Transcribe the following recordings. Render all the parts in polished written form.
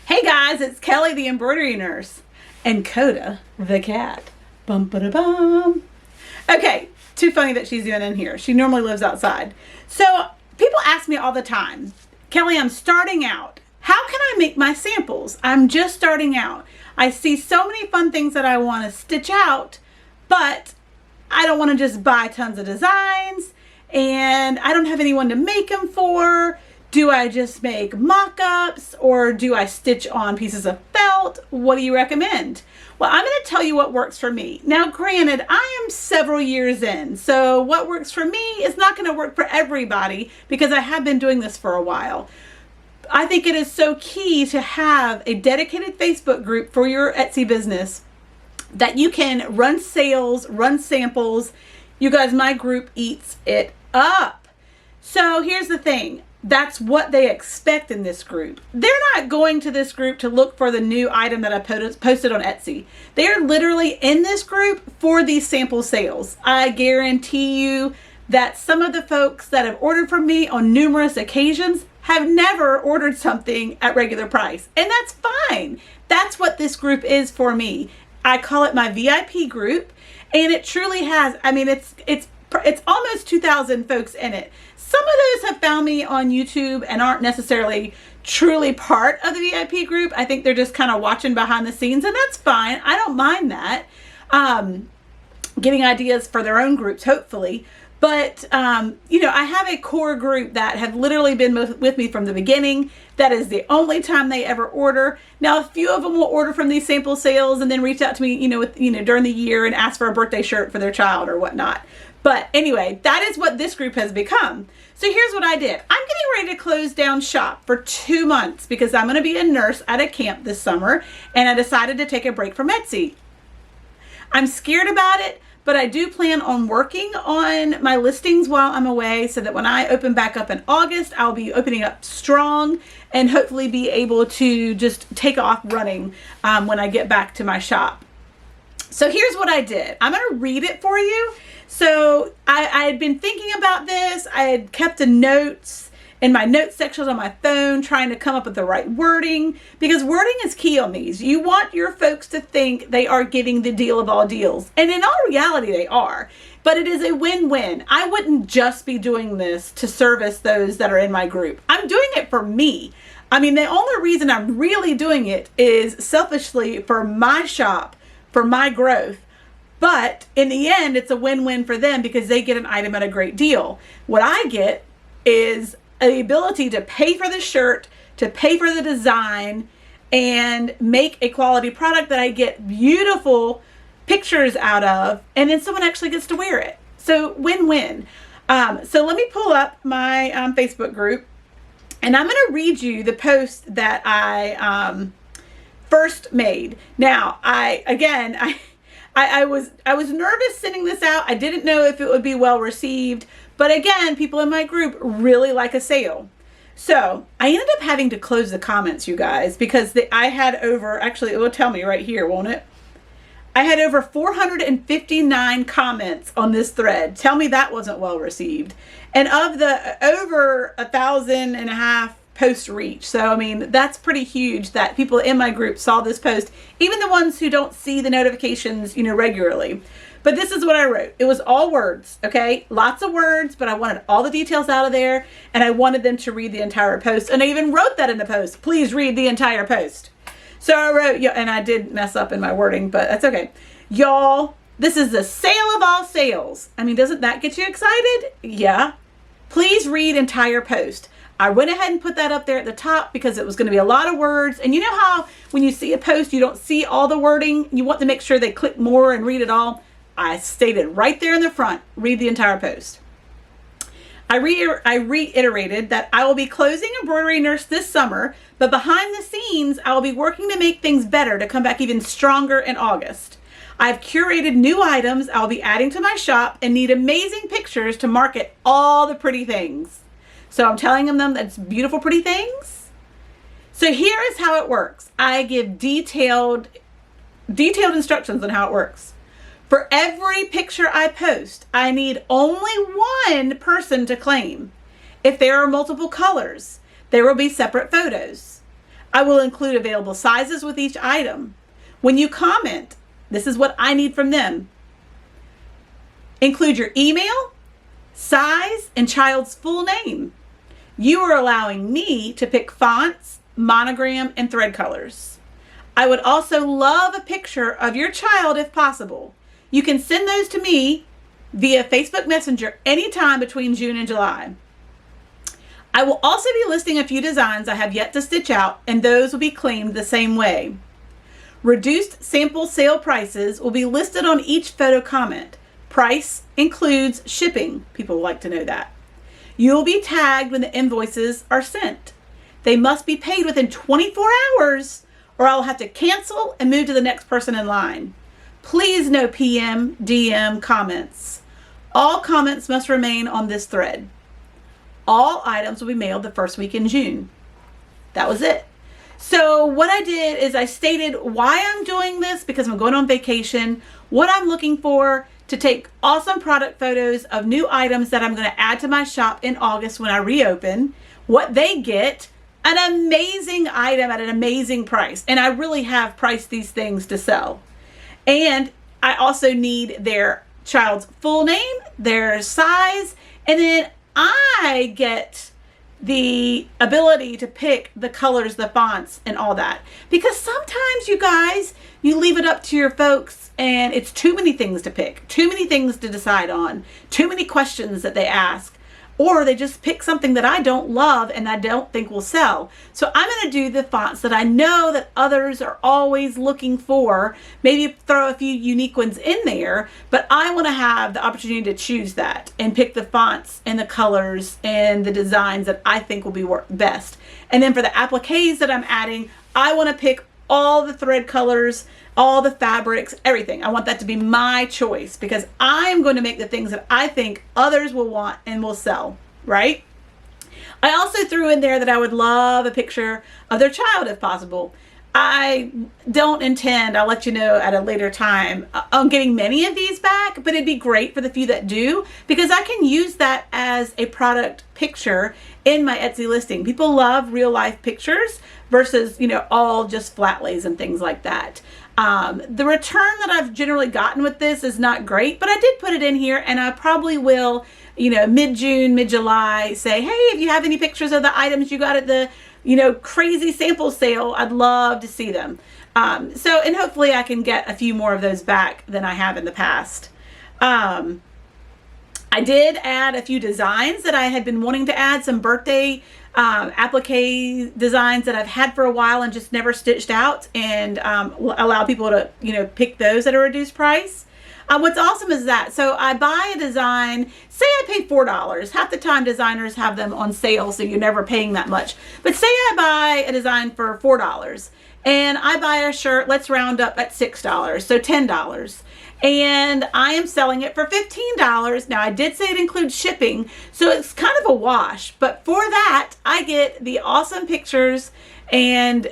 Hey guys, it's Kelly the embroidery nurse and Coda the cat. Bum ba da bum. Okay, too funny that she's even in here. She normally lives outside. So people ask me all the time, Kelly, I'm starting out. How can I make my samples? I'm just starting out. I see so many fun things that I want to stitch out, but I don't want to just buy tons of designs and I don't have anyone to make them for. Do I just make mock-ups or do I stitch on pieces of felt? What do you recommend? Well, I'm going to tell you what works for me. Now, granted, I am several years in, so what works for me is not going to work for everybody because I have been doing this for a while. I think it is so key to have a dedicated Facebook group for your Etsy business that you can run sales, run samples. You guys, my group eats it up. So here's the thing. That's what they expect in this group. They're not going to this group to look for the new item that I posted on Etsy. They're literally in this group for these sample sales. I guarantee you that some of the folks that have ordered from me on numerous occasions have never ordered something at regular price. And that's fine. That's what this group is for me. I call it my VIP group, and it truly has, I mean, it's almost 2,000 folks in it. Some of those have found me on YouTube and aren't necessarily truly part of the VIP group. I think they're just kind of watching behind the scenes, and that's fine. I don't mind that. Getting ideas for their own groups, hopefully. But, you know, I have a core group that have literally been with me from the beginning. That is the only time they ever order. Now, a few of them will order from these sample sales and then reach out to me, during the year and ask for a birthday shirt for their child or whatnot. But anyway, that is what this group has become. So here's what I did. I'm getting ready to close down shop for 2 months because I'm going to be a nurse at a camp this summer, and I decided to take a break from Etsy. I'm scared about it, but I do plan on working on my listings while I'm away so that when I open back up in August, I'll be opening up strong and hopefully be able to just take off running when I get back to my shop. So here's what I did. I'm going to read it for you. So I had been thinking about this. I had kept the notes in my notes sections on my phone, trying to come up with the right wording, because wording is key on these. You want your folks to think they are getting the deal of all deals. And in all reality, they are. But it is a win-win. I wouldn't just be doing this to service those that are in my group. I'm doing it for me. I mean, the only reason I'm really doing it is selfishly for my shop, for my growth. But in the end, it's a win-win for them because they get an item at a great deal. What I get is the ability to pay for the shirt, to pay for the design, and make a quality product that I get beautiful pictures out of, and then someone actually gets to wear it. So win-win. So let me pull up my Facebook group, and I'm going to read you the post that I first made. Now, I was nervous sending this out. I didn't know if it would be well received. But again, people in my group really like a sale. So I ended up having to close the comments, you guys, because I had over, actually it will tell me right here, won't it? I had over 459 comments on this thread. Tell me that wasn't well received. And of the over 1,500 post reach. So, I mean, that's pretty huge that people in my group saw this post, even the ones who don't see the notifications, regularly. But this is what I wrote. It was all words, okay? Lots of words, but I wanted all the details out of there, and I wanted them to read the entire post. And I even wrote that in the post. Please read the entire post. So I wrote, and I did mess up in my wording, but that's okay. Y'all, this is the sale of all sales. I mean, doesn't that get you excited? Yeah. Please read entire post. I went ahead and put that up there at the top because it was going to be a lot of words. And you know how when you see a post, you don't see all the wording? You want to make sure they click more and read it all. I stated right there in the front, read the entire post. I reiterated that I will be closing Embroidery Nurse this summer, but behind the scenes, I will be working to make things better to come back even stronger in August. I've curated new items I'll be adding to my shop and need amazing pictures to market all the pretty things. So I'm telling them that's beautiful, pretty things. So here is how it works. I give detailed instructions on how it works. For every picture I post, I need only one person to claim. If there are multiple colors, there will be separate photos. I will include available sizes with each item. When you comment, this is what I need from them. Include your email, size, and child's full name. You are allowing me to pick fonts, monogram, and thread colors. I would also love a picture of your child if possible. You can send those to me via Facebook Messenger anytime between June and July. I will also be listing a few designs I have yet to stitch out, and those will be claimed the same way. Reduced sample sale prices will be listed on each photo comment. Price includes shipping. People like to know that. You will be tagged when the invoices are sent. They must be paid within 24 hours or I'll have to cancel and move to the next person in line. Please no PM, DM comments. All comments must remain on this thread. All items will be mailed the first week in June. That was it. So what I did is I stated why I'm doing this, because I'm going on vacation, what I'm looking for to take awesome product photos of new items that I'm going to add to my shop in August when I reopen, what they get, an amazing item at an amazing price. And I really have priced these things to sell. And I also need their child's full name, their size, and then I get the ability to pick the colors, the fonts, and all that. Because sometimes, you guys, you leave it up to your folks and it's too many things to pick, too many things to decide on, too many questions that they ask, or they just pick something that I don't love and I don't think will sell. So I'm going to do the fonts that I know that others are always looking for, maybe throw a few unique ones in there, but I want to have the opportunity to choose that and pick the fonts and the colors and the designs that I think will be best. And then for the appliques that I'm adding, I want to pick all the thread colors, all the fabrics, everything. I want that to be my choice because I'm going to make the things that I think others will want and will sell, right? I also threw in there that I would love a picture of their child if possible. I don't intend, I'll let you know at a later time, on getting many of these back, but it'd be great for the few that do because I can use that as a product picture in my Etsy listing. People love real life pictures versus, all just flat lays and things like that. The return that I've generally gotten with this is not great, but I did put it in here and I probably will, mid-June, mid-July say, hey, if you have any pictures of the items you got at the, crazy sample sale, I'd love to see them. And hopefully I can get a few more of those back than I have in the past. I did add a few designs that I had been wanting to add, some birthday applique designs that I've had for a while and just never stitched out, and allow people to, pick those at a reduced price. What's awesome is that, so I buy a design, say I pay $4. Half the time designers have them on sale, so you're never paying that much. But say I buy a design for $4 and I buy a shirt, let's round up at $6, so $10. And I am selling it for $15. Now I did say it includes shipping, so it's kind of a wash, but for that I get the awesome pictures, and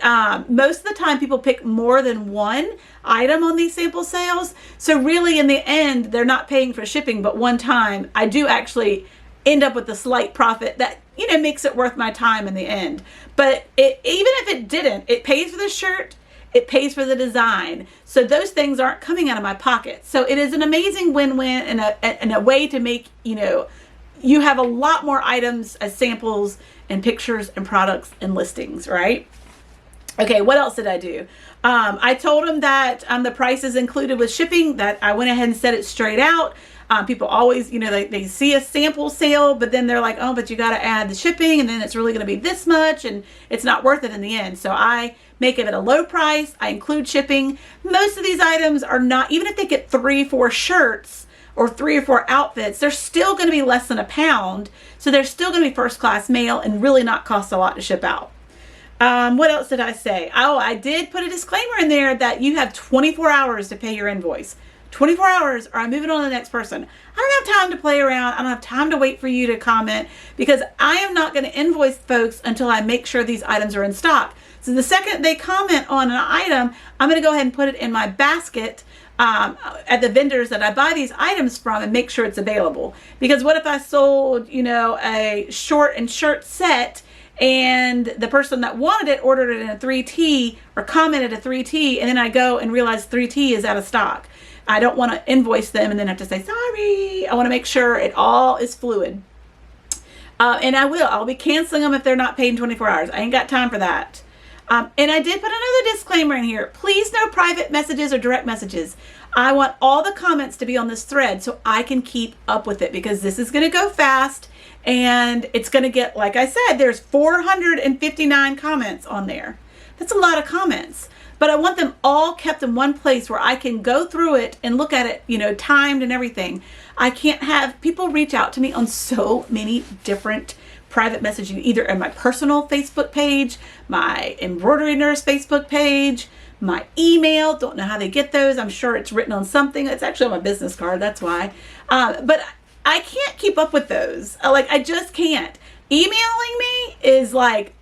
most of the time people pick more than one item on these sample sales, so really in the end they're not paying for shipping, but one time I do actually end up with a slight profit that makes it worth my time in the end. But even if it didn't, it pays for the shirt, it pays for the design. So those things aren't coming out of my pocket. So it is an amazing win-win and a way to make, you have a lot more items as samples and pictures and products and listings, right? Okay, what else did I do? I told them that the price is included with shipping, that I went ahead and said it straight out. People always, they see a sample sale, but then they're like, oh, but you got to add the shipping and then it's really going to be this much and it's not worth it in the end. So I make it at a low price. I include shipping. Most of these items are not, even if they get 3-4 shirts or 3 or 4 outfits, they're still going to be less than £1. So they're still going to be first class mail and really not cost a lot to ship out. What else did I say? Oh, I did put a disclaimer in there that you have 24 hours to pay your invoice. 24 hours or I'm moving on to the next person. I don't have time to play around. I don't have time to wait for you to comment because I am not going to invoice folks until I make sure these items are in stock. So the second they comment on an item, I'm going to go ahead and put it in my basket at the vendors that I buy these items from and make sure it's available. Because what if I sold, a short and shirt set and the person that wanted it ordered it in a 3T or commented a 3T, and then I go and realize 3T is out of stock. I don't want to invoice them and then have to say, sorry. I want to make sure it all is fluid. And I'll be canceling them if they're not paid in 24 hours. I ain't got time for that. And I did put another disclaimer in here. Please no private messages or direct messages. I want all the comments to be on this thread so I can keep up with it, because this is going to go fast and it's going to get, like I said, there's 459 comments on there. That's a lot of comments, but I want them all kept in one place where I can go through it and look at it, timed and everything. I can't have people reach out to me on so many different private messaging, either on my personal Facebook page, my Embroidery Nurse Facebook page, my email. Don't know how they get those. I'm sure it's written on something. It's actually on my business card. That's why. But I can't keep up with those. I just can't. Emailing me is like,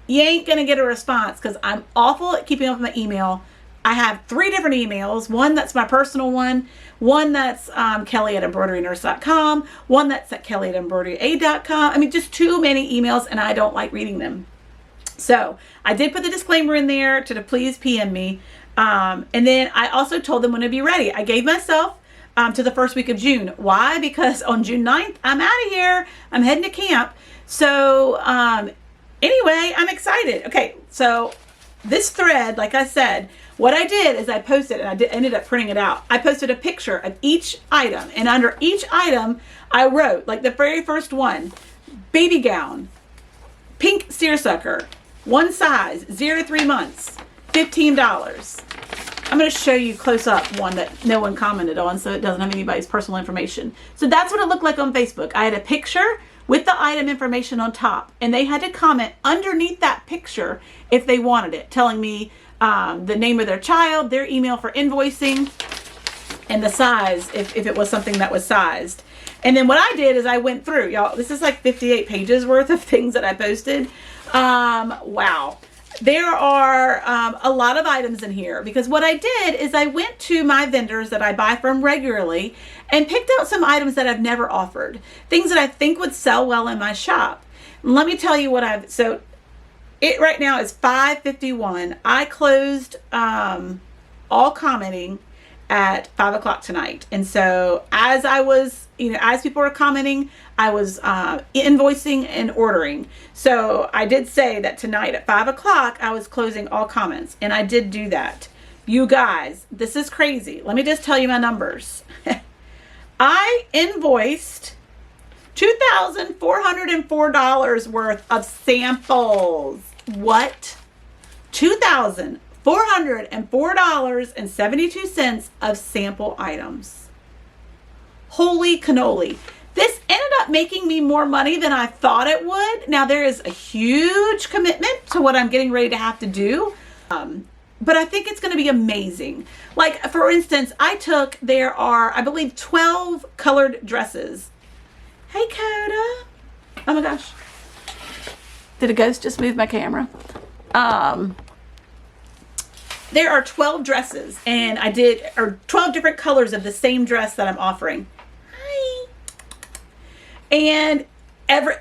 you ain't going to get a response, because I'm awful at keeping up with my email. I have 3 different emails. One that's my personal one that's Kelly at embroiderynurse.com, one that's at Kelly at embroiderya.com. I mean, just too many emails, and I don't like reading them. So I did put the disclaimer in there to please PM me. And then I also told them when to be ready. I gave myself to the first week of June. Why? Because on June 9th, I'm out of here. I'm heading to camp. So anyway, I'm excited. Okay, so this thread, like I said, what I did is I posted, and ended up printing it out. I posted a picture of each item, and under each item, I wrote, like the very first one, baby gown, pink seersucker, one size, 0 to 3 months, $15. I'm going to show you close up one that no one commented on, so it doesn't have anybody's personal information. So that's what it looked like on Facebook. I had a picture with the item information on top, and they had to comment underneath that picture if they wanted it, telling me the name of their child, their email for invoicing, and the size if it was something that was sized. And then what I did is I went through, y'all, this is like 58 pages worth of things that I posted. Wow. There are a lot of items in here, because what I did is I went to my vendors that I buy from regularly and picked out some items that I've never offered, things that I think would sell well in my shop. And let me tell you what it right now is 5:51. I closed all commenting at 5 o'clock tonight. And so as I was, as people were commenting, I was invoicing and ordering. So I did say that tonight at 5 o'clock, I was closing all comments, and I did do that. You guys, this is crazy. Let me just tell you my numbers. I invoiced $2,404 worth of samples. What? $2,404.72 of sample items. Holy cannoli. This ended up making me more money than I thought it would. Now, there is a huge commitment to what I'm getting ready to have to do. But I think it's going to be amazing. Like, for instance, there are, I believe, 12 colored dresses. Hey, Coda. Oh my gosh. Did a ghost just move my camera? There are 12 dresses, and 12 different colors of the same dress that I'm offering. Hi. And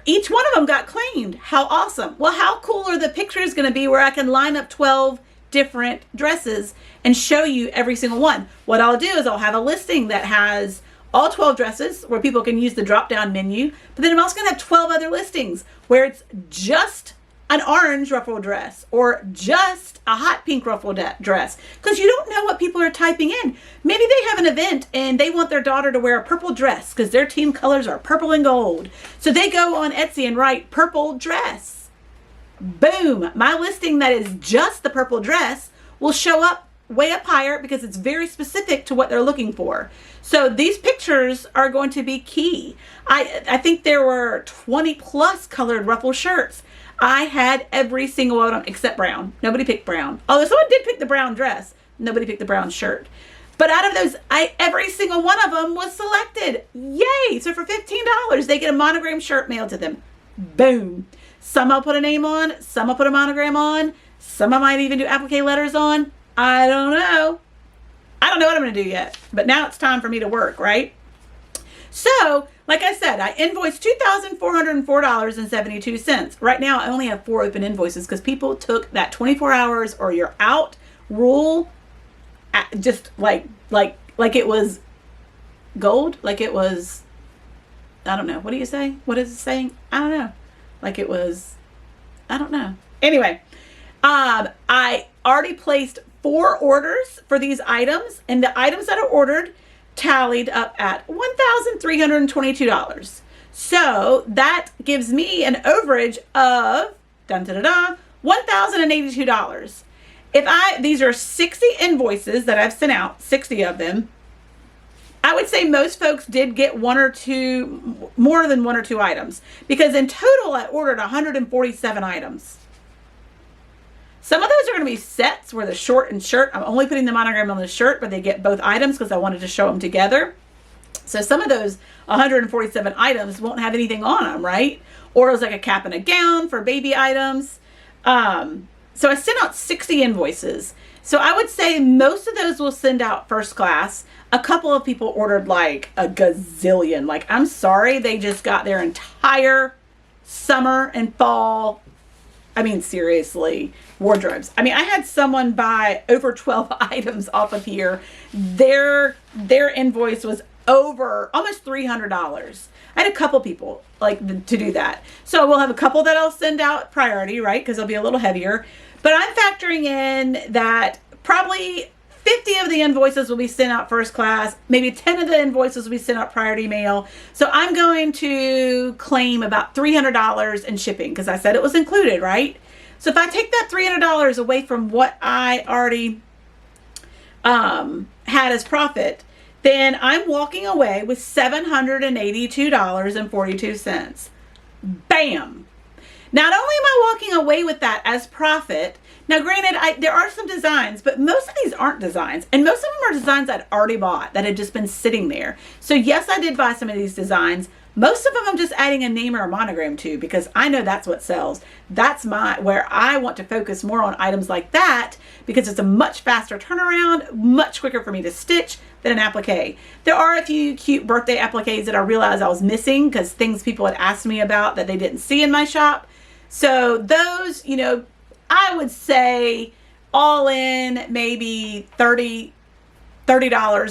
each one of them got claimed. How awesome. Well, how cool are the pictures going to be where I can line up 12 different dresses and show you every single one? What I'll do is I'll have a listing that has all 12 dresses where people can use the drop-down menu, but then I'm also going to have 12 other listings where it's just an orange ruffle dress or just a hot pink ruffle dress, because you don't know what people are typing in. Maybe they have an event and they want their daughter to wear a purple dress because their team colors are purple and gold. So they go on Etsy and write purple dress. Boom. My listing that is just the purple dress will show up way up higher because it's very specific to what they're looking for. So these pictures are going to be key. I think there were 20 plus colored ruffle shirts. I had every single one of them except brown. Nobody picked brown. Although someone did pick the brown dress. Nobody picked the brown shirt. But out of those, every single one of them was selected. Yay! So for $15, they get a monogram shirt mailed to them. Boom. Some I'll put a name on. Some I'll put a monogram on. Some I might even do applique letters on. I don't know. I don't know what I'm going to do yet. But now it's time for me to work, right? So, like I said, I invoiced $2,404.72. Right now, I only have 4 open invoices because people took that 24 hours or you're out rule just like it was gold, like it was, I don't know. What do you say? What is it saying? I don't know. Like it was, I don't know. Anyway, I already placed 4 orders for these items, and the items that I ordered tallied up at $1,322. So that gives me an overage of $1,082. These are 60 invoices that I've sent out, 60 of them. I would say most folks did get more than 1 or 2 items, because in total I ordered 147 items. Some of those are going to be sets where the short and shirt, I'm only putting the monogram on the shirt, but they get both items because I wanted to show them together. So some of those 147 items won't have anything on them, right? Or it was like a cap and a gown for baby items. So I sent out 60 invoices. So I would say most of those will send out first class. A couple of people ordered like a gazillion. Like, I'm sorry, they just got their entire summer and fall, I mean, seriously, wardrobes. I mean, I had someone buy over 12 items off of here. Their invoice was over almost $300. I had a couple people to do that. So we'll have a couple that I'll send out priority, right? Because they'll be a little heavier. But I'm factoring in that probably 50 of the invoices will be sent out first class. Maybe 10 of the invoices will be sent out priority mail. So I'm going to claim about $300 in shipping because I said it was included, right? So if I take that $300 away from what I already had as profit, then I'm walking away with $782.42. Bam! Not only am I walking away with that as profit, now granted, there are some designs, but most of these aren't designs. And most of them are designs I'd already bought that had just been sitting there. So yes, I did buy some of these designs. Most of them I'm just adding a name or a monogram to because I know that's what sells. That's where I want to focus more on items like that because it's a much faster turnaround, much quicker for me to stitch than an applique. There are a few cute birthday appliques that I realized I was missing because things people had asked me about that they didn't see in my shop. So those, I would say all in maybe $30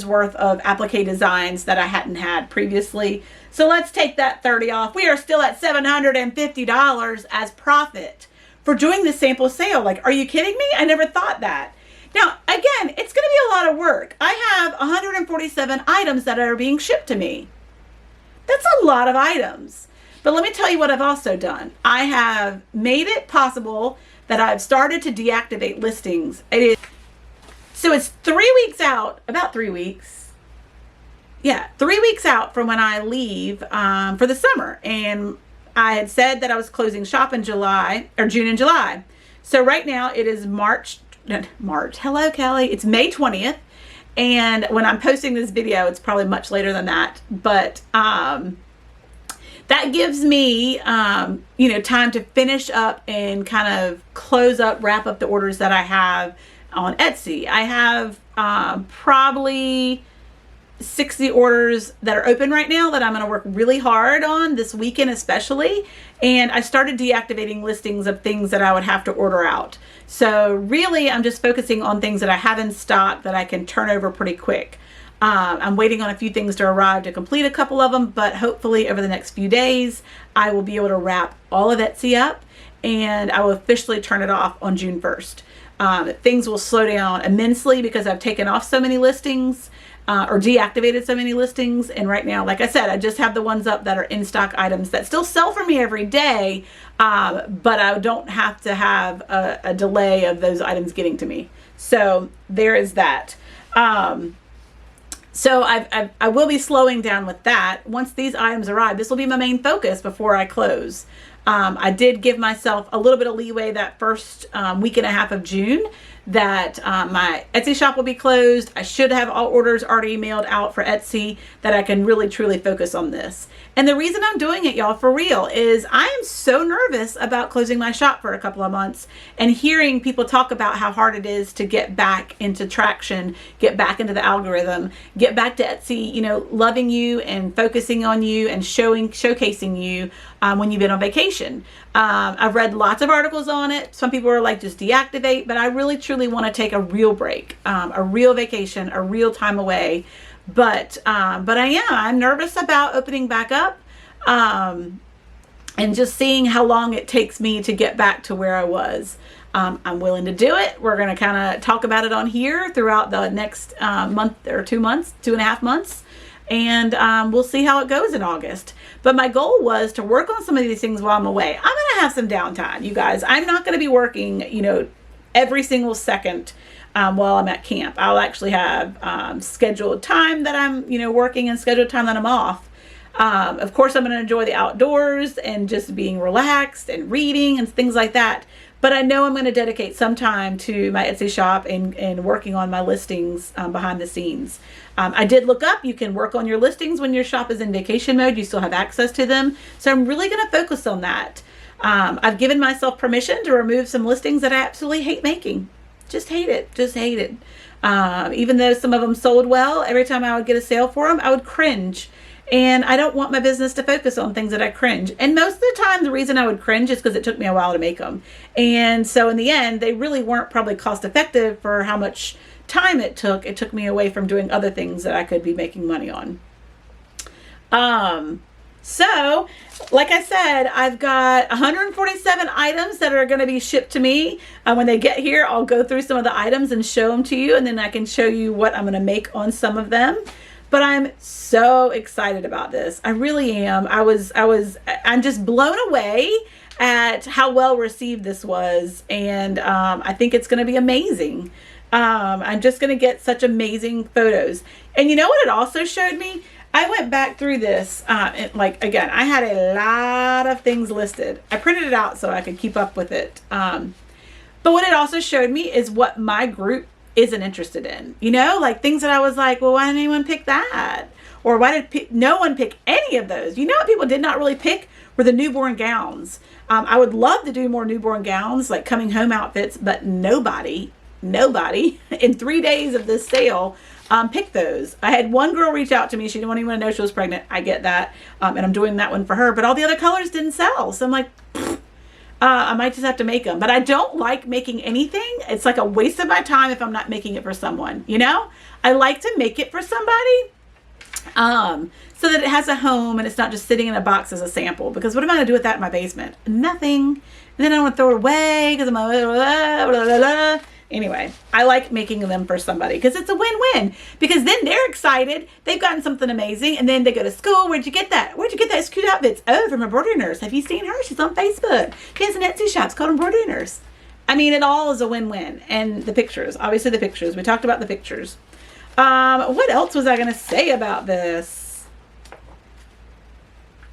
worth of applique designs that I hadn't had previously. So let's take that 30 off. We are still at $750 as profit for doing this sample sale. Like, are you kidding me? I never thought that. Now, again, it's going to be a lot of work. I have 147 items that are being shipped to me. That's a lot of items. But let me tell you what I've also done. I have made it possible that I've started to deactivate listings. So it's 3 weeks out, about 3 weeks. Yeah, 3 weeks out from when I leave for the summer. And I had said that I was closing shop in June and July. So right now it is March. Hello, Kelly. It's May 20th. And when I'm posting this video, it's probably much later than that. But that gives me, time to finish up and kind of wrap up the orders that I have on Etsy. I have probably 60 orders that are open right now that I'm going to work really hard on this weekend especially. And I started deactivating listings of things that I would have to order out. So really, I'm just focusing on things that I have in stock that I can turn over pretty quick. I'm waiting on a few things to arrive to complete a couple of them, but hopefully over the next few days, I will be able to wrap all of Etsy up and I will officially turn it off on June 1st. Things will slow down immensely because I've taken off so many listings or deactivated so many listings. And right now, like I said, I just have the ones up that are in stock items that still sell for me every day, but I don't have to have a delay of those items getting to me. So there is that. So I will be slowing down with that. Once these items arrive, this will be my main focus before I close. I did give myself a little bit of leeway that first week and a half of June that my Etsy shop will be closed. I should have all orders already mailed out for Etsy, that I can really truly focus on this. And the reason I'm doing it, y'all, for real, is I am so nervous about closing my shop for a couple of months and hearing people talk about how hard it is to get back into traction, get back into the algorithm, get back to Etsy, you know, loving you and focusing on you and showcasing you when you've been on vacation. I've read lots of articles on it. Some people are like, just deactivate, but I really truly want to take a real break, a real vacation, a real time away. But I'm nervous about opening back up, and just seeing how long it takes me to get back to where I was. I'm willing to do it. We're going to kind of talk about it on here throughout the next month or 2 months, 2.5 months. And we'll see how it goes in August. But my goal was to work on some of these things while I'm away. I'm going to have some downtime, you guys. I'm not going to be working, you know, every single second while I'm at camp. I'll actually have scheduled time that I'm, you know, working and scheduled time that I'm off. Of course, I'm going to enjoy the outdoors and just being relaxed and reading and things like that. But I know I'm going to dedicate some time to my Etsy shop and working on my listings behind the scenes. I did look up, you can work on your listings when your shop is in vacation mode. You still have access to them. So I'm really going to focus on that. I've given myself permission to remove some listings that I absolutely hate making. Just hate it. Just hate it. Even though some of them sold well, every time I would get a sale for them, I would cringe. And I don't want my business to focus on things that I cringe. And most of the time, the reason I would cringe is because it took me a while to make them. And so in the end, they really weren't probably cost effective for how much time it took. It took me away from doing other things that I could be making money on. So like I said, I've got 147 items that are going to be shipped to me. When they get here, I'll go through some of the items and show them to you. And then I can show you what I'm going to make on some of them. But I'm so excited about this. I really am. I'm just blown away at how well received this was. And I think it's going to be amazing. I'm just going to get such amazing photos. And you know what it also showed me? I went back through this, again, I had a lot of things listed. I printed it out so I could keep up with it. But what it also showed me is what my group isn't interested in, you know, like things that I was like, well, why didn't anyone pick that? Or why did no one pick any of those? You know what people did not really pick were the newborn gowns. I would love to do more newborn gowns, like coming home outfits, but nobody in 3 days of this sale picked those. I had one girl reach out to me. She didn't even know she was pregnant. I get that. And I'm doing that one for her, but all the other colors didn't sell. So I'm like, I might just have to make them. But I don't like making anything. It's like a waste of my time if I'm not making it for someone, you know? I like to make it for somebody so that it has a home and it's not just sitting in a box as a sample. Because what am I going to do with that in my basement? Nothing. And then I want to throw it away because I'm like, blah, blah, blah, blah. Anyway, I like making them for somebody because it's a win-win. Because then they're excited. They've gotten something amazing. And then they go to school. Where'd you get that? Where'd you get those cute outfits? Oh, from Embroidery Nurse. Have you seen her? She's on Facebook. She has an Etsy shop. It's called Embroidery Nurse. I mean, it all is a win-win. And the pictures. Obviously, the pictures. We talked about the pictures. What else was I going to say about this?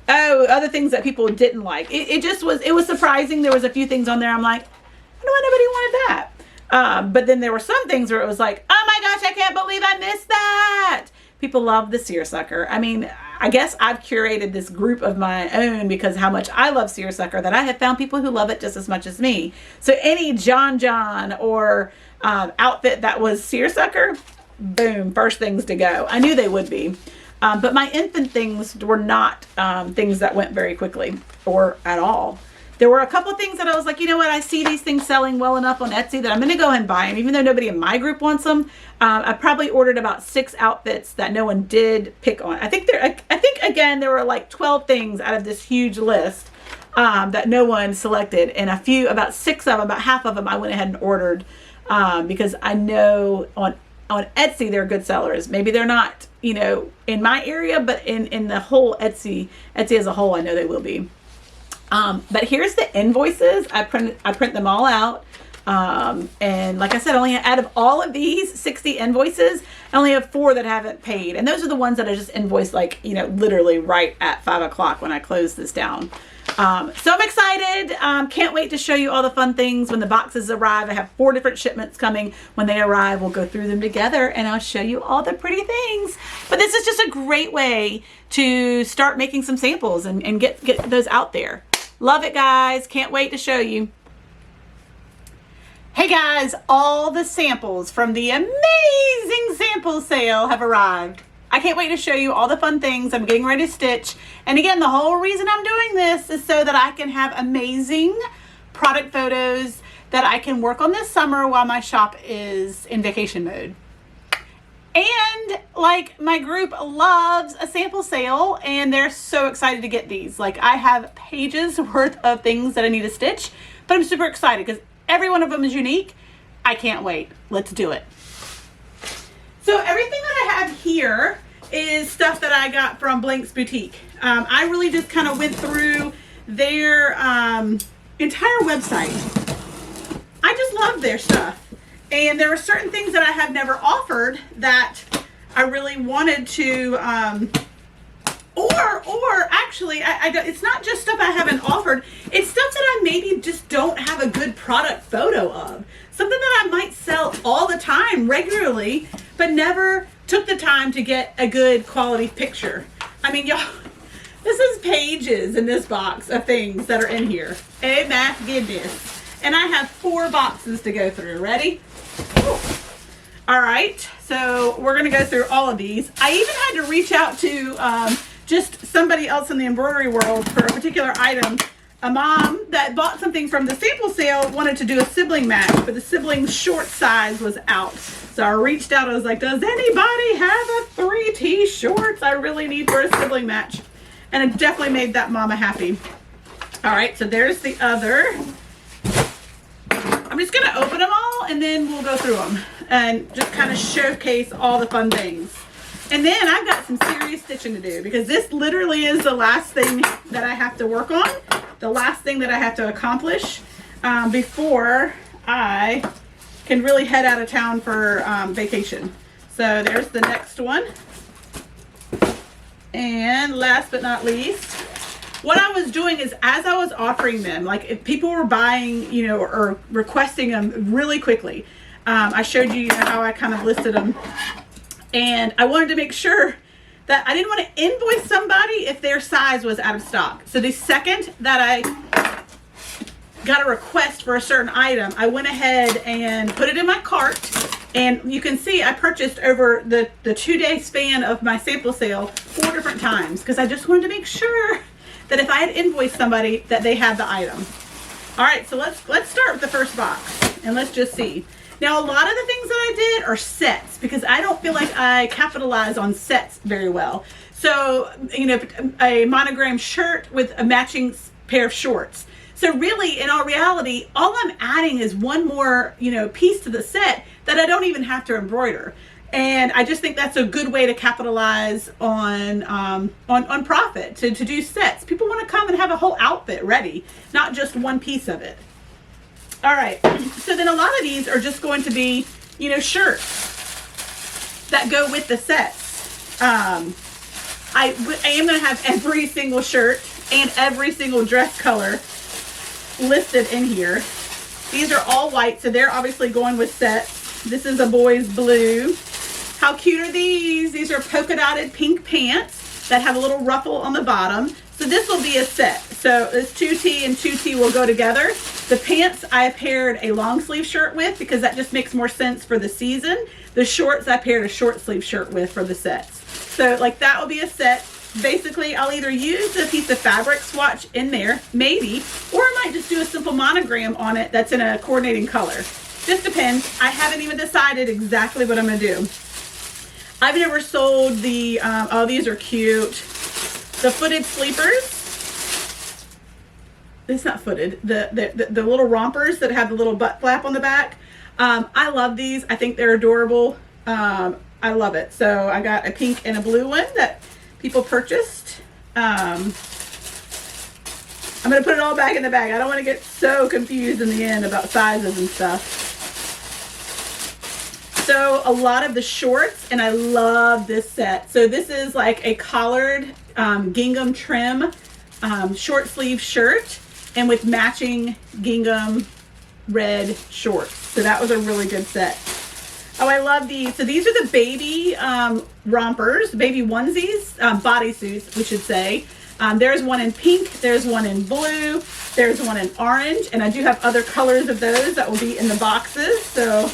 Oh, other things that people didn't like. It was surprising. There was a few things on there. I'm like, I don't know why nobody wanted that. But then there were some things where it was like, oh my gosh, I can't believe I missed that. People love the seersucker. I mean, I guess I've curated this group of my own because how much I love seersucker that I have found people who love it just as much as me. So any John or outfit that was seersucker, boom, first things to go. I knew they would be. But my infant things were not things that went very quickly or at all. There were a couple of things that I was like, you know what? I see these things selling well enough on Etsy that I'm going to go ahead and buy them. Even though nobody in my group wants them, I probably ordered about 6 outfits that no one did pick on. I think again, there were like 12 things out of this huge list that no one selected. And about 6 of them, about half of them, I went ahead and ordered because I know on Etsy, they're good sellers. Maybe they're not, you know, in my area, but in the whole Etsy as a whole, I know they will be. But here's the invoices. I print them all out. And like I said, only out of all of these 60 invoices, I only have 4 that haven't paid. And those are the ones that I just invoiced, like, you know, literally right at 5 o'clock when I close this down. So I'm excited. Can't wait to show you all the fun things when the boxes arrive. I have 4 different shipments coming. When they arrive, we'll go through them together and I'll show you all the pretty things. But this is just a great way to start making some samples and get those out there. Love it, guys. Can't wait to show you. Hey guys, all the samples from the amazing sample sale have arrived. I can't wait to show you all the fun things I'm getting ready to stitch. And again, the whole reason I'm doing this is so that I can have amazing product photos that I can work on this summer while my shop is in vacation mode. And like, my group loves a sample sale and they're so excited to get these. Like, I have pages worth of things that I need to stitch, but I'm super excited because every one of them is unique. I can't wait. Let's do it. So everything that I have here is stuff that I got from Blank's Boutique. I really just kind of went through their entire website. I just love their stuff. And there are certain things that I have never offered that I really wanted to, or actually, it's not just stuff I haven't offered. It's stuff that I maybe just don't have a good product photo of. Something that I might sell all the time, regularly, but never took the time to get a good quality picture. I mean, y'all, this is pages in this box of things that are in here. Oh my goodness. And I have 4 boxes to go through. Ready? Ooh. All right, so we're gonna go through all of these. I even had to reach out to just somebody else in the embroidery world for a particular item. A mom that bought something from the sample sale wanted to do a sibling match, but the sibling's short size was out. So I reached out, I was like, does anybody have a 3T shorts I really need for a sibling match? And it definitely made that mama happy. All right, so there's the other. I'm just gonna open them all and then we'll go through them and just kind of showcase all the fun things. And then I've got some serious stitching to do because this literally is the last thing that I have to work on, the last thing that I have to accomplish before I can really head out of town for vacation. So there's the next one. And last but not least, what I was doing is as I was offering them, like if people were buying, you know, or requesting them really quickly, I showed you, how I kind of listed them. And I wanted to make sure that I didn't want to invoice somebody if their size was out of stock. So the second that I got a request for a certain item, I went ahead and put it in my cart. And you can see I purchased over the 2-day span of my sample sale 4 different times because I just wanted to make sure that if I had invoiced somebody that they had the item. All right, so let's start with the first box and let's just see. Now, a lot of the things that I did are sets because I don't feel like I capitalize on sets very well. So, you know, a monogram shirt with a matching pair of shorts. So really, in all reality, all I'm adding is one more, you know, piece to the set that I don't even have to embroider. And I just think that's a good way to capitalize on profit, to do sets. People want to come and have a whole outfit ready, not just one piece of it. All right, so then a lot of these are just going to be, you know, shirts that go with the sets. I am going to have every single shirt and every single dress color listed in here. These are all white, so they're obviously going with sets. This is a boy's blue. How cute are these? These are polka dotted pink pants that have a little ruffle on the bottom. So this will be a set. So this 2T and 2T will go together. The pants I paired a long sleeve shirt with because that just makes more sense for the season. The shorts I paired a short sleeve shirt with for the sets. So like that will be a set. Basically, I'll either use a piece of fabric swatch in there, maybe, or I might just do a simple monogram on it that's in a coordinating color. Just depends. I haven't even decided exactly what I'm gonna do. I've never sold the, oh, these are cute. The footed sleepers. It's not footed. The little rompers that have the little butt flap on the back. I love these. I think they're adorable. I love it. So I got a pink and a blue one that people purchased. I'm going to put it all back in the bag. I don't want to get so confused in the end about sizes and stuff. So a lot of the shorts, and I love this set. So this is like a collared gingham trim short sleeve shirt and with matching gingham red shorts. So that was a really good set. Oh, I love these. So these are the baby rompers, baby onesies, bodysuits, we should say. There's one in pink, there's one in blue, there's one in orange, and I do have other colors of those that will be in the boxes. So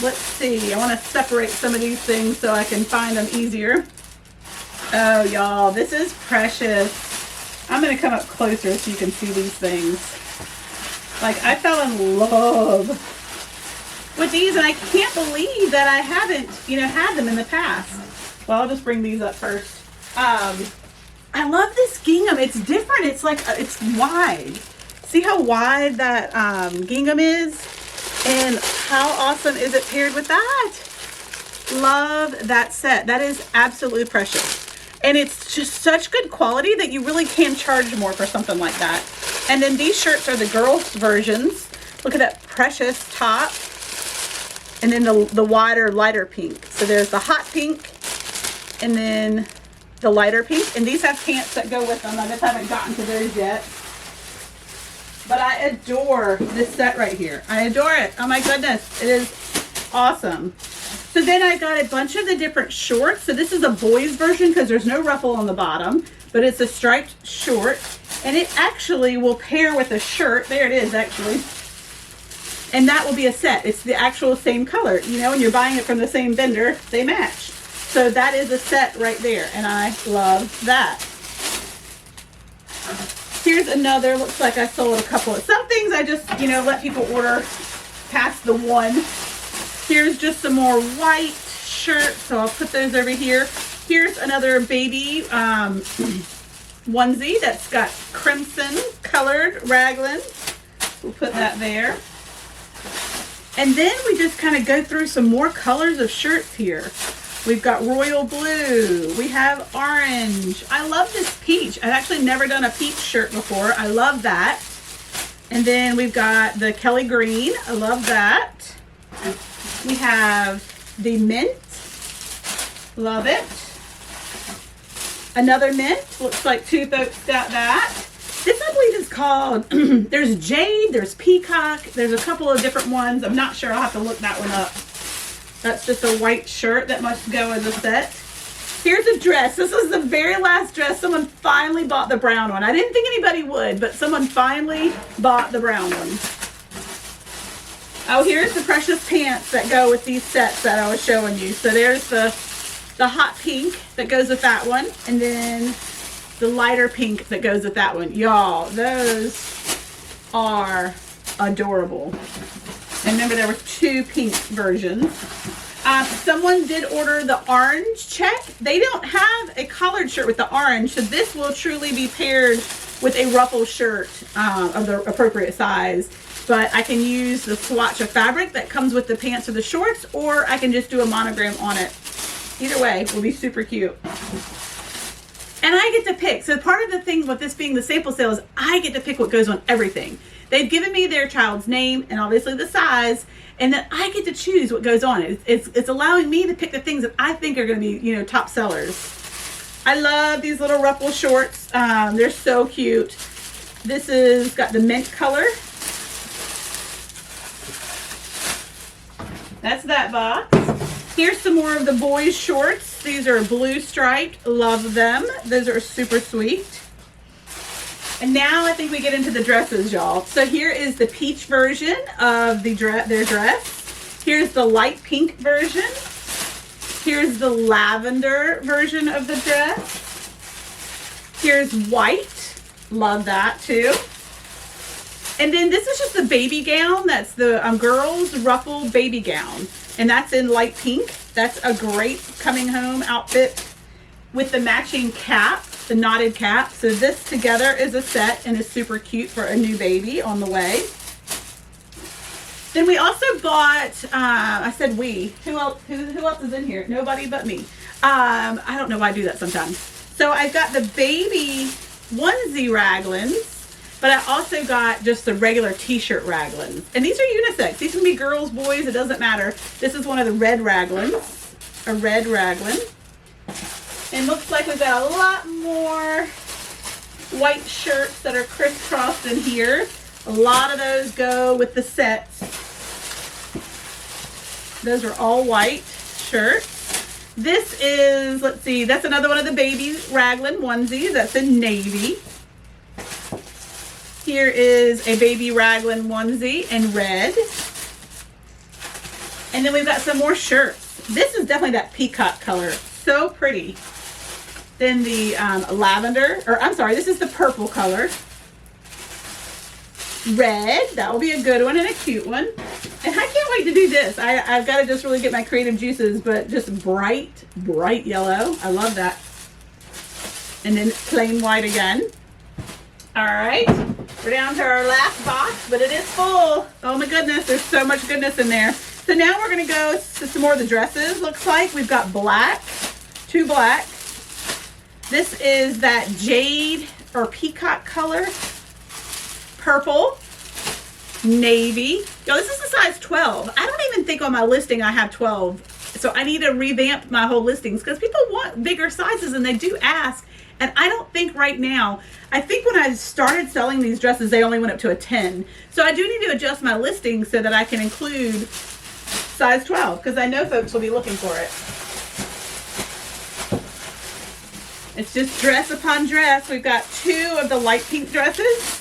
let's see. I want to separate some of these things so I can find them easier. Oh, y'all, this is precious. I'm going to come up closer so you can see these things. Like, I fell in love with these, and I can't believe that I haven't, had them in the past. Well, I'll just bring these up first. I love this gingham. It's different. It's like, it's wide. See how wide that gingham is? And how awesome is it paired with that? Love that set. That is absolutely precious. And it's just such good quality that you really can charge more for something like that. And then these shirts are the girls' versions. Look at that precious top. And then the wider, lighter pink. So there's the hot pink and then the lighter pink. And these have pants that go with them. I just haven't gotten to those yet. But I adore this set right here. I adore it. Oh my goodness. It is awesome. So then I got a bunch of the different shorts. So this is a boys version because there's no ruffle on the bottom, but it's a striped short, and it actually will pair with a shirt. There it is, actually. And that will be a set. It's the actual same color, and you're buying it from the same vendor, they match. So that is a set right there, and I love that. Here's another, looks like I sold a couple of, some things I just, let people order past the one. Here's just some more white shirts, so I'll put those over here. Here's another baby onesie that's got crimson colored raglan. We'll put that there. And then we just kind of go through some more colors of shirts here. We've got royal blue. We have orange. I love this peach. I've actually never done a peach shirt before. I love that. And then we've got the Kelly green. I love that. We have the mint. Love it. Another mint. Looks like two folks got that. This, I believe, is called, there's jade, there's peacock, there's a couple of different ones. I'm not sure. I'll have to look that one up. That's just a white shirt that must go as a set. Here's a dress. This is the very last dress. Someone finally bought the brown one. I didn't think anybody would, but someone finally bought the brown one. Oh, here's the precious pants that go with these sets that I was showing you. So there's the hot pink that goes with that one, and then the lighter pink that goes with that one. Y'all, those are adorable. And remember, there were two pink versions. Someone did order the orange check. They don't have a collared shirt with the orange, so this will truly be paired with a ruffle shirt of the appropriate size. But I can use the swatch of fabric that comes with the pants or the shorts, or I can just do a monogram on it. Either way will be super cute. And I get to pick. So part of the thing with this being the sample sale is I get to pick what goes on everything. They've given me their child's name and obviously the size, and then I get to choose what goes on. It's allowing me to pick the things that I think are going to be, top sellers. I love these little ruffle shorts. They're so cute. This is got the mint color. That's that box. Here's some more of the boys' shorts. These are blue striped. Love them. Those are super sweet. And now I think we get into the dresses, y'all. So here is the peach version of their dress. Here's the light pink version. Here's the lavender version of the dress. Here's white. Love that too. And then this is just the baby gown. That's the girls' ruffle baby gown. And that's in light pink. That's a great coming home outfit with the matching cap, the knotted cap. So this together is a set and is super cute for a new baby on the way. Then we also bought, I said we, who else is in here? Nobody but me. I don't know why I do that sometimes. So I've got the baby onesie raglans, but I also got just the regular t-shirt raglans. And these are unisex. These can be girls, boys, it doesn't matter. This is one of the red raglans, a red raglan. And looks like we've got a lot more white shirts that are crisscrossed in here. A lot of those go with the sets. Those are all white shirts. This is, let's see, that's another one of the baby raglan onesies. That's in navy. Here is a baby raglan onesie in red. And then we've got some more shirts. This is definitely that peacock color. So pretty. Then the lavender, or I'm sorry, this is the purple color. Red, that will be a good one and a cute one. And I can't wait to do this. I've got to just really get my creative juices, but just bright yellow. I love that. And then plain white again. All right, we're down to our last box, but it is full. Oh my goodness, there's so much goodness in there. So now we're gonna go to some more of the dresses. Looks like we've got black, 2 black. This is that jade or peacock color. Purple, navy. Yo, this is a size 12. I don't even think on my listing I have 12. So I need to revamp my whole listings because people want bigger sizes and they do ask. And I don't think right now, I think when I started selling these dresses, they only went up to a 10. So I do need to adjust my listing so that I can include size 12 because I know folks will be looking for it. It's just dress upon dress. We've got 2 of the light pink dresses.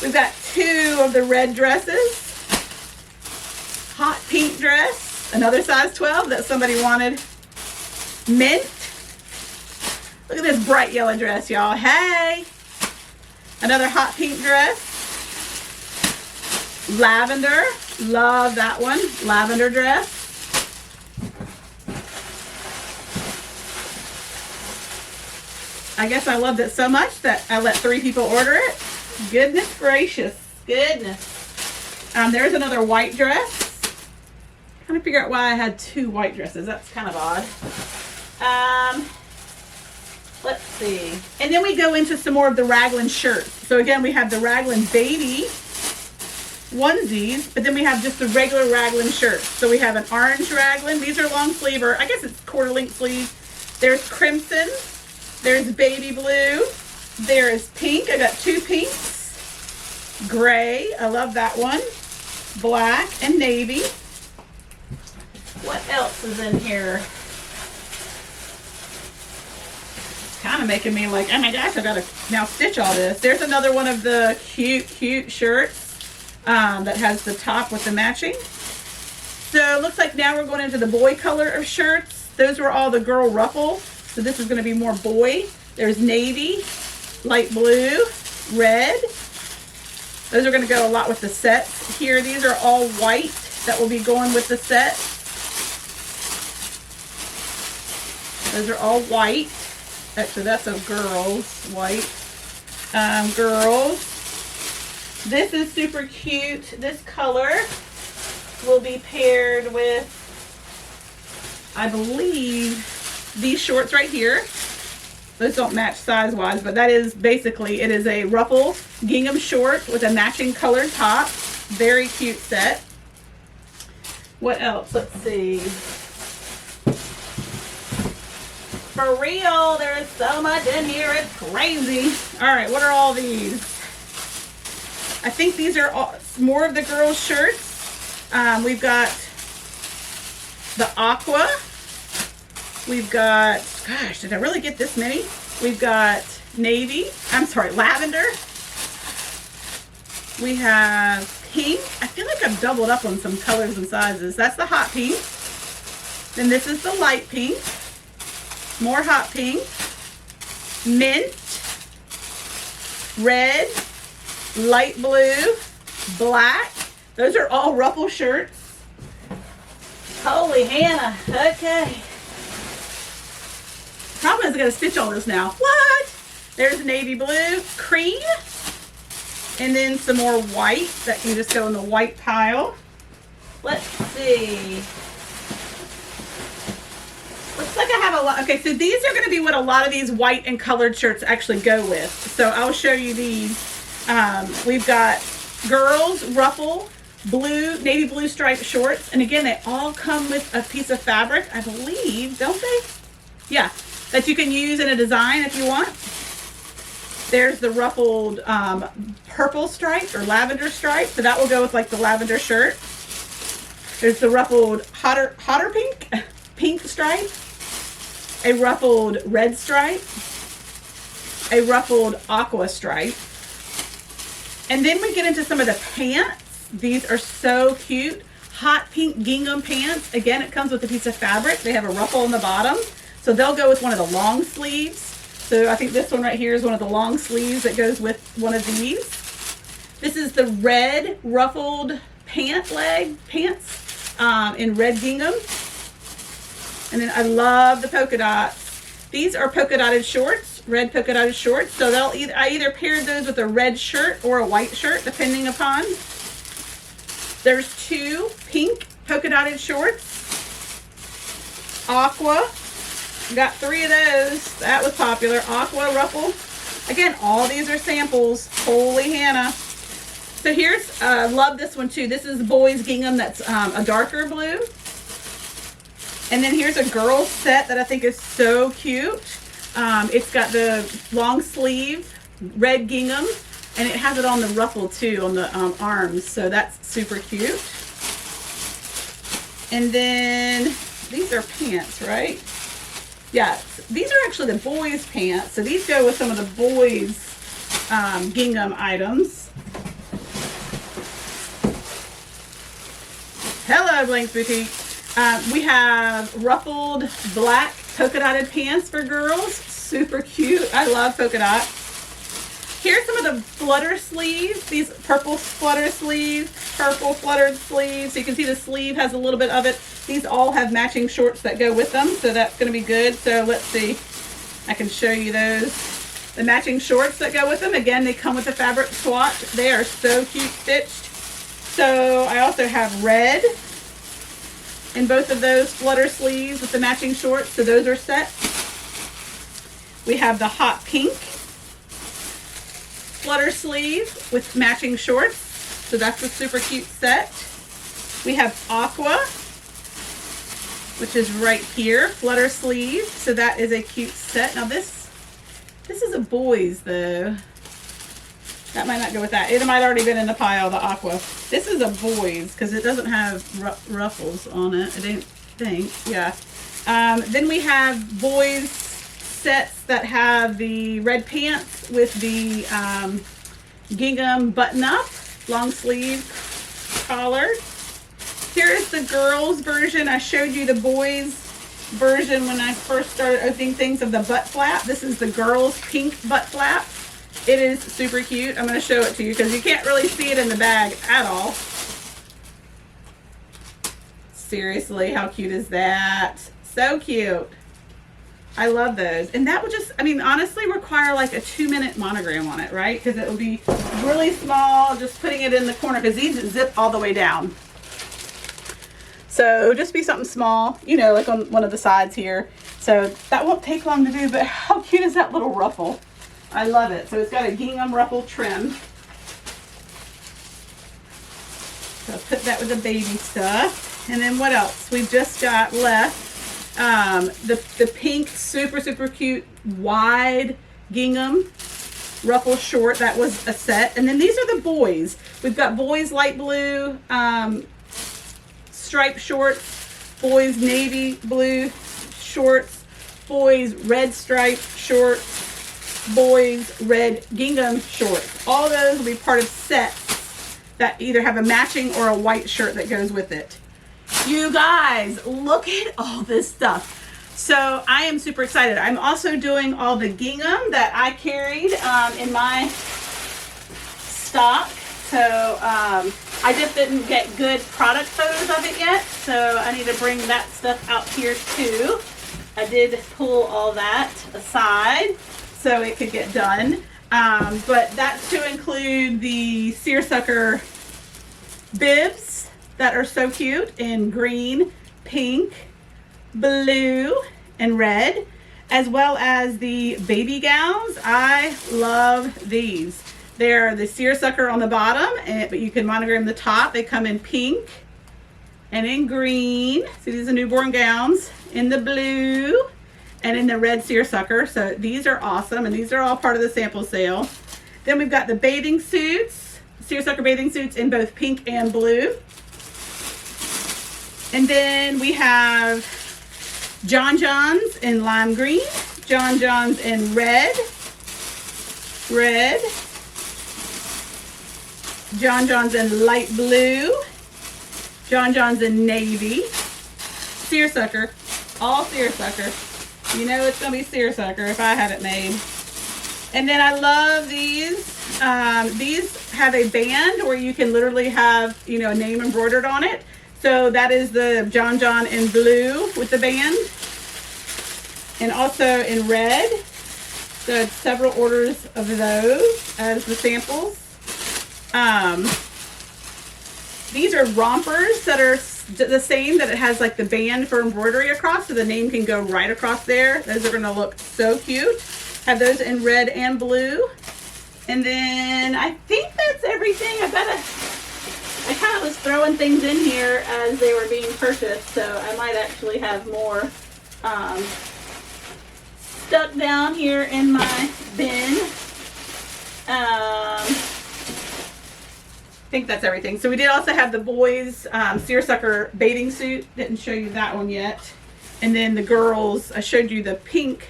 We've got 2 of the red dresses. Hot pink dress, another size 12 that somebody wanted. Mint. Look at this bright yellow dress, y'all. Hey! Another hot pink dress. Lavender. Love that one. Lavender dress. I guess I loved it so much that I let 3 people order it. Goodness gracious. Goodness. There's another white dress. Trying to figure out why I had 2 white dresses. That's kind of odd. Let's see. And then we go into some more of the raglan shirts. So again, we have the raglan baby onesies, but then we have just the regular raglan shirts. So we have an orange raglan. These are long sleeve, or I guess it's quarter length sleeve. There's crimson. There's baby blue. There is pink. I got 2 pinks. Gray. I love that one. Black and navy. What else is in here? Kind of making me like, oh my gosh, I gotta now stitch all this. There's another one of the cute shirts that has the top with the matching. So it looks like now we're going into the boy color of shirts. Those were all the girl ruffle. So this is going to be more boy. There's navy, light blue, red. Those are going to go a lot with the sets here. These are all white that will be going with the set. Those are all white. Actually, that's a girl's white. Girls. This is super cute. This color will be paired with, I believe, these shorts right here. Those don't match size-wise, but that is basically, it is a ruffle gingham short with a matching colored top. Very cute set. What else? Let's see. For real, there is so much in here, it's crazy. All right, what are all these? I think these are all, more of the girls' shirts. We've got the aqua. We've got, gosh, did I really get this many? We've got lavender. We have pink. I feel like I've doubled up on some colors and sizes. That's the hot pink. Then this is the light pink. More hot pink, mint, red, light blue, black. Those are all ruffle shirts. Holy Hannah, okay. Problem is I gotta stitch all this now. What? There's navy blue, cream, and then some more white that can just go in the white pile. Let's see. Looks like I have a lot. Okay, so these are going to be what a lot of these white and colored shirts actually go with. So I'll show you these. We've got girls ruffle blue, navy blue striped shorts. And again, they all come with a piece of fabric, I believe, don't they? Yeah, that you can use in a design if you want. There's the ruffled purple stripe or lavender stripe. So that will go with like the lavender shirt. There's the ruffled hotter pink stripe. A ruffled red stripe. A ruffled aqua stripe. And then we get into some of the pants. These are so cute. Hot pink gingham pants. Again, it comes with a piece of fabric. They have a ruffle on the bottom. So they'll go with one of the long sleeves. So I think this one right here is one of the long sleeves that goes with one of these. This is the red ruffled pants in red gingham. And then I love the polka dots. These are polka dotted shorts, red polka dotted shorts. So I either paired those with a red shirt or a white shirt, depending upon. There's two pink polka dotted shorts. Aqua. Got 3 of those. That was popular. Aqua ruffle. Again, all these are samples. Holy Hannah. So here's, love this one too. This is boys gingham that's a darker blue. And then here's a girls set that I think is so cute. It's got the long sleeve, red gingham, and it has it on the ruffle too, on the arms. So that's super cute. And then these are pants, right? Yeah, these are actually the boys' pants. So these go with some of the boys' gingham items. Hello, Blank's Boutique. We have ruffled black polka dotted pants for girls. Super cute. I love polka dot. Here's some of the flutter sleeves. These purple flutter sleeves, purple fluttered sleeves. So you can see the sleeve has a little bit of it. These all have matching shorts that go with them, so that's going to be good. So let's see. I can show you those. The matching shorts that go with them. Again, they come with a fabric swatch. They are so cute stitched. So I also have red in both of those flutter sleeves with the matching shorts. So those are set. We have the hot pink flutter sleeve with matching shorts. So that's a super cute set. We have aqua, which is right here, flutter sleeve. So that is a cute set. Now this is a boys though. That might not go with that. It might already been in the pile, the aqua. This is a boys because it doesn't have ruffles on it, I don't think. Yeah. Then we have boys sets that have the red pants with the gingham button up, long sleeve collar. Here's the girls version. I showed you the boys version when I first started opening things of the butt flap. This is the girls pink butt flap. It is super cute. I'm going to show it to you because you can't really see it in the bag at all. Seriously, how cute is that? So cute. I love those. And that would just, I mean, honestly require like a 2-minute monogram on it, right? Because it will be really small, just putting it in the corner because these zip all the way down. So just be something small, you know, like on one of the sides here. So that won't take long to do, but how cute is that little ruffle? I love it. So it's got a gingham ruffle trim. So I'll put that with the baby stuff. And then what else? We've just got left the pink, super, super cute, wide gingham ruffle short. That was a set. And then these are the boys. We've got boys light blue striped shorts, boys navy blue shorts, boys red striped shorts, boys red gingham shorts. All those will be part of sets that either have a matching or a white shirt that goes with it. You guys, look at all this stuff. So I am super excited. I'm also doing all the gingham that I carried in my stock. So I just didn't get good product photos of it yet. So I need to bring that stuff out here too. I did pull all that aside so it could get done. But that's to include the seersucker bibs that are so cute in green, pink, blue, and red, as well as the baby gowns. I love these. They're the seersucker on the bottom, but you can monogram the top. They come in pink and in green. See, these are newborn gowns in the blue and in the red seersucker. So these are awesome, and these are all part of the sample sale. Then we've got the bathing suits, seersucker bathing suits in both pink and blue. And then we have John Johns in lime green, John Johns in red, John Johns in light blue, John Johns in navy, seersucker, all seersucker. You know it's going to be seersucker if I had it made. And then I love these. These have a band where you can literally have, you know, a name embroidered on it. So that is the John John in blue with the band. And also in red. So it's several orders of those as the samples. These are rompers that are the same, that it has like the band for embroidery across, so the name can go right across there. Those are going to look so cute. Have those in red and blue. And then I think that's everything. I kind of was throwing things in here as they were being purchased, so I might actually have more stuck down here in my bin. I think that's everything. So we did also have the boys seersucker bathing suit. Didn't show you that one yet. And then the girls, I showed you the pink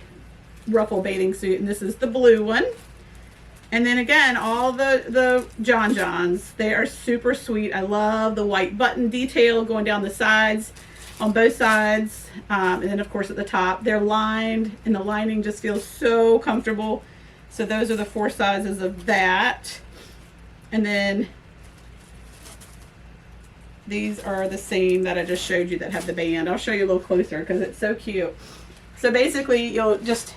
ruffle bathing suit, and this is the blue one. And then again, all the John Johns, they are super sweet. I love the white button detail going down the sides, on both sides. And then of course at the top, they're lined, and the lining just feels so comfortable. So those are the 4 sizes of that. And then these are the same that I just showed you that have the band. I'll show you a little closer because it's so cute. So basically you'll just,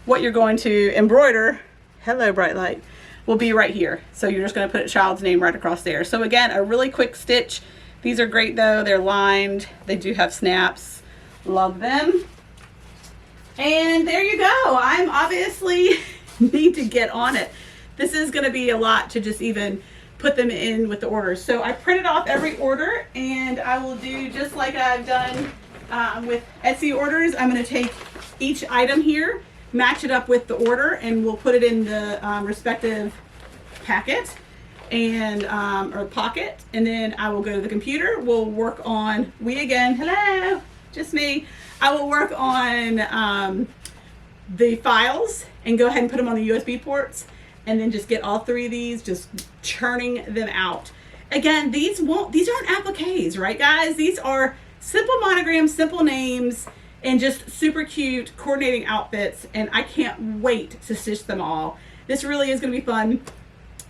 what you're going to embroider, hello bright light, will be right here. So you're just going to put a child's name right across there. So again, a really quick stitch. These are great though. They're lined. They do have snaps. Love them. And there you go. I'm obviously need to get on it. This is going to be a lot to just even put them in with the orders. So I printed off every order, and I will do just like I've done with Etsy orders. I'm going to take each item here, match it up with the order, and we'll put it in the respective packet and or pocket, and then I will go to the computer. We'll work on, hello, just me. I will work on the files and go ahead and put them on the USB ports, and then just get all 3 of these, just churning them out. Again, these aren't appliques, right guys? These are simple monograms, simple names, and just super cute coordinating outfits, and I can't wait to stitch them all. This really is gonna be fun.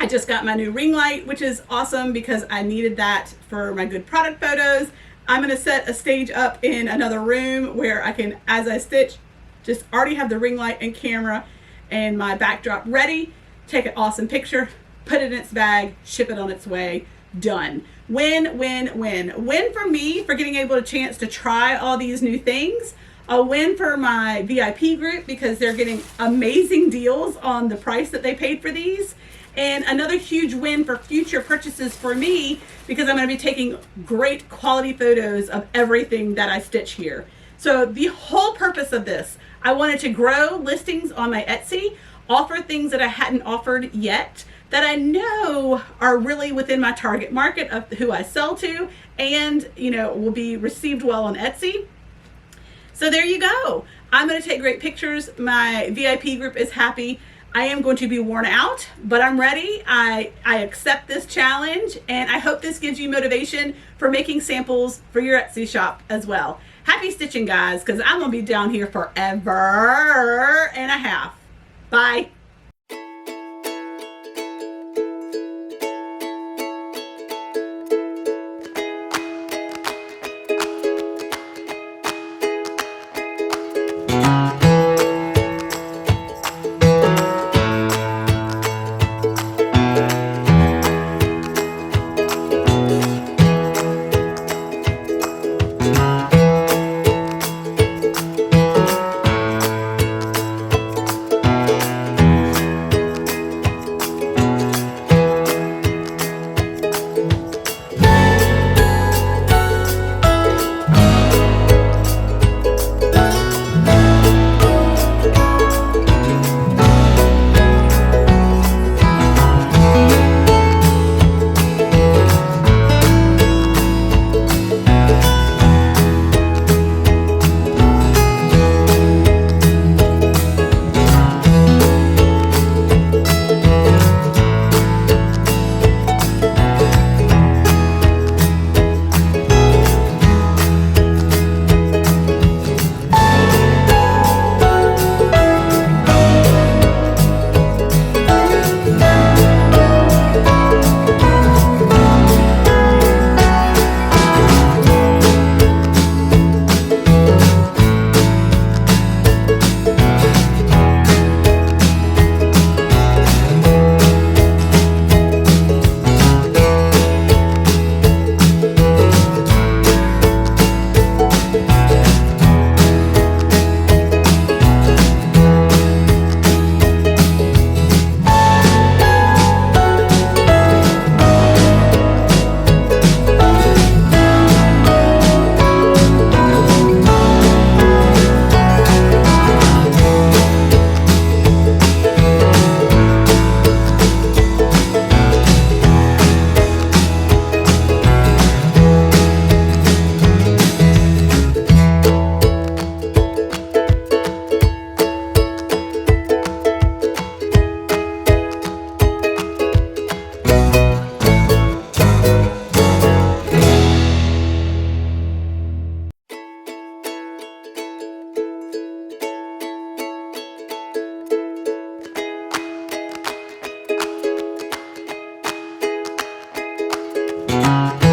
I just got my new ring light, which is awesome because I needed that for my good product photos. I'm gonna set a stage up in another room where I can, as I stitch, just already have the ring light and camera and my backdrop ready, take an awesome picture, put it in its bag, ship it on its way, done. Win, win, win. Win for me for getting able a chance to try all these new things. A win for my VIP group because they're getting amazing deals on the price that they paid for these. And another huge win for future purchases for me because I'm going to be taking great quality photos of everything that I stitch here. So the whole purpose of this, I wanted to grow listings on my Etsy, offer things that I hadn't offered yet, that I know are really within my target market of who I sell to, and will be received well on Etsy. So there you go. I'm going to take great pictures. My VIP group is happy. I am going to be worn out, but I'm ready. I accept this challenge, and I hope this gives you motivation for making samples for your Etsy shop as well. Happy stitching, guys, because I'm going to be down here forever and a half. Bye. Bye.